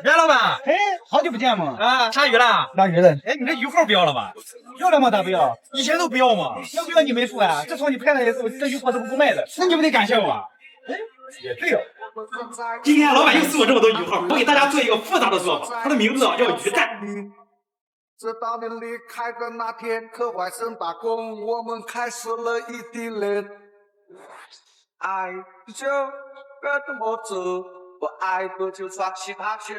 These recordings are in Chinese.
袁老板，哎，好久不见嘛！啊，下雨了。下雨了，哎，你这雨号不要了吧？要了吗？咋不要？以前都不要嘛。要不要你没付啊？自从你拍了以后，这雨货都不卖的。那你不得感谢我啊？哎，也对哦。今天老板又送我这么多雨号，我给大家做一个复杂的做法，它的名字叫鱼蛋。这当年离开的那天，课外生打工，我们开始了异地恋。爱就该这么走，不爱的就耍奇葩球。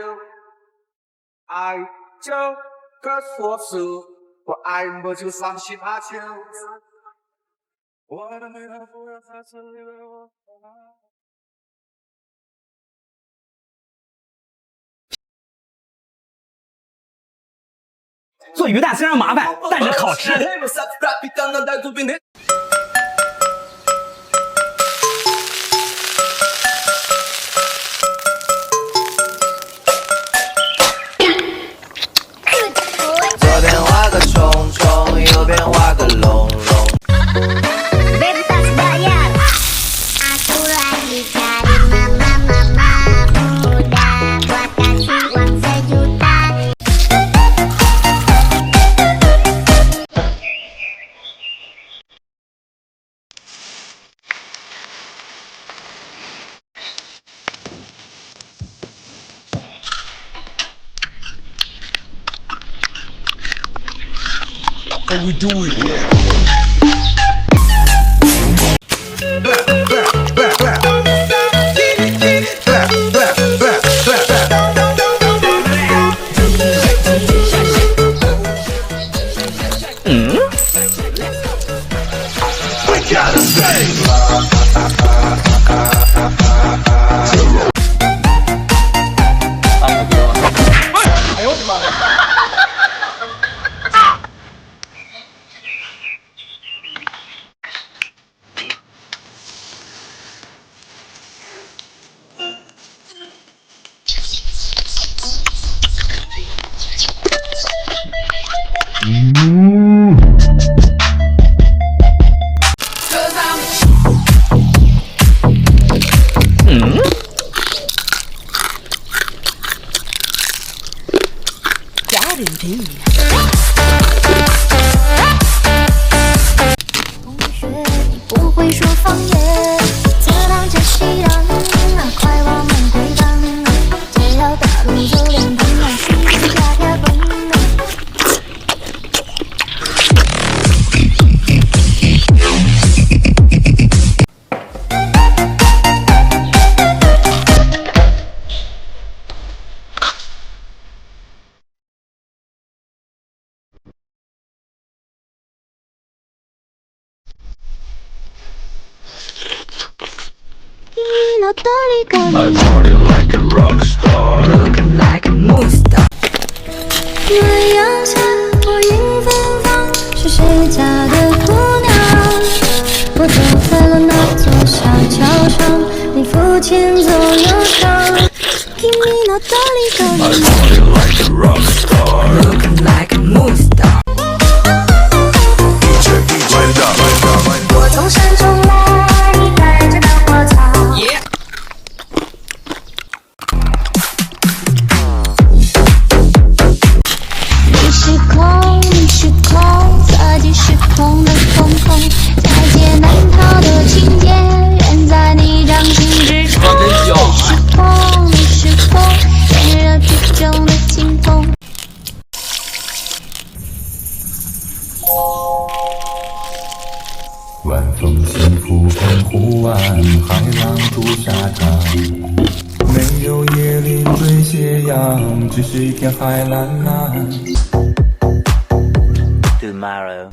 爱就该说手，不爱我就耍奇葩球。我的美男不要在这里为我。做鱼蛋虽然麻烦，但是好吃。左边画个虫虫，右边画个龙龙。What we doing here? I gotta say. 哎呦我的妈！同学，你不会说方言，这趟真熙攘，快我们回荡，只要大路走两趟，心情加跳动。I party like a rock star, looking like a movie star. 月阳下，我迎芬芳，是谁家的姑娘？我走在了那座小桥上，你扶前左右上。君の虜 I party like a rock star, looking like a movie star. 我从山中来，你带着稻花草。时空，侧击时空的瞳孔，在劫难逃的情节，远在你掌心之中。时空，炎热之中的清风。晚风轻拂澎湖湾，海浪逐沙滩。没有椰林缀斜阳，只是一片海蓝蓝。Tomorrow.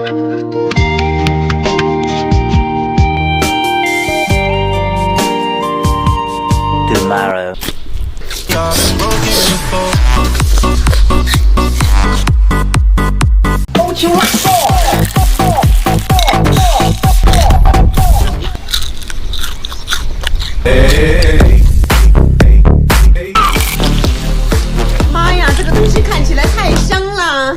Tomorrow. 妈呀，这个东西看起来太香了。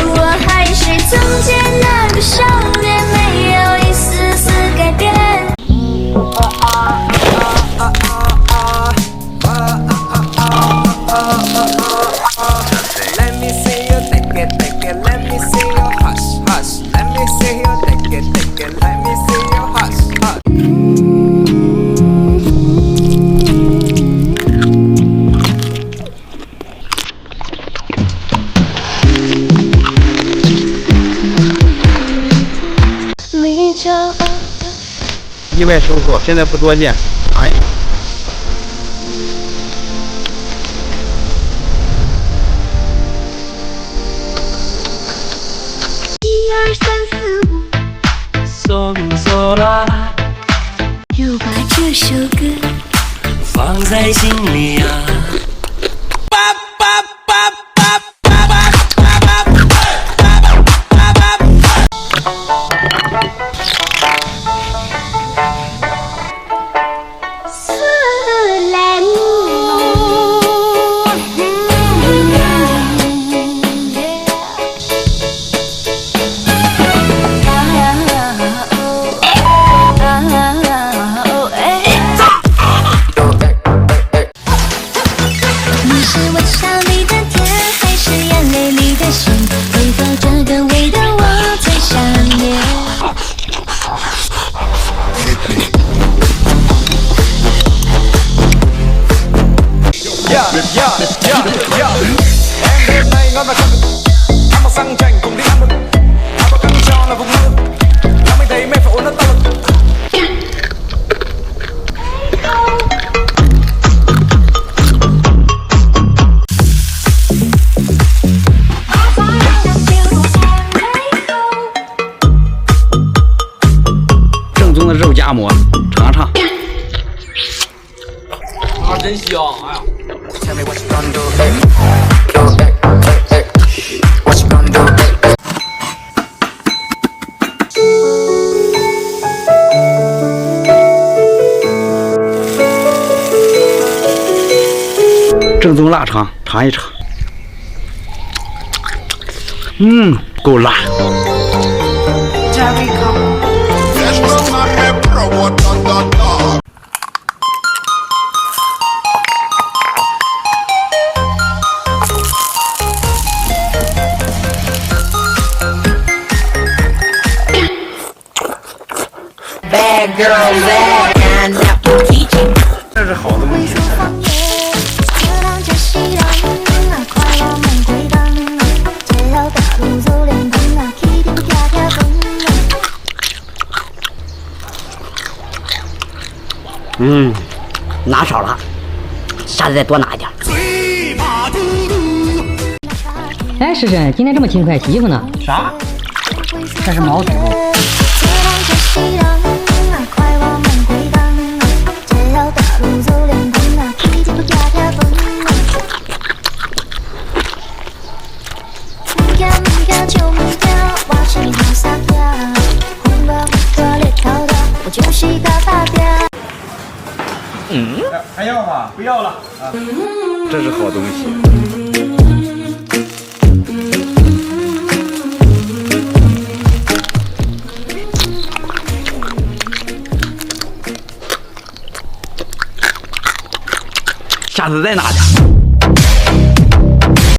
我还是从前那个少年，没有一丝丝改变。Let me see you take it, take it. Let me see you hush, hush. Let me see you take it, take it. Let me see you hush, hush. 你骄傲的意外收获，现在不多见。哎，一二三四五，又把这首歌放在心里啊。思念。你是我笑里的甜，还是眼泪里的咸？为何这个味道我最想念？Đêm nay ngon là không ăn mặc sang chảnh cùng đi ăn mừng áo bao căng cho là vùng lưng làm anh thấy mê phải uốn nó to lực 正宗的肉夹馍，尝尝。啊，真香！哎呀。 Tell me what you gonna do, baby. What you gonna do, baby? 正宗腊肠，尝一尝。够辣。 Bad girl, bad and apple teaching. 这是好东西。拿少了，下次再多拿一点。哎，师婶，今天这么勤快，洗衣服呢？啥？这是毛腿布。 还要吗？不要了啊！这是好东西。下次再拿点。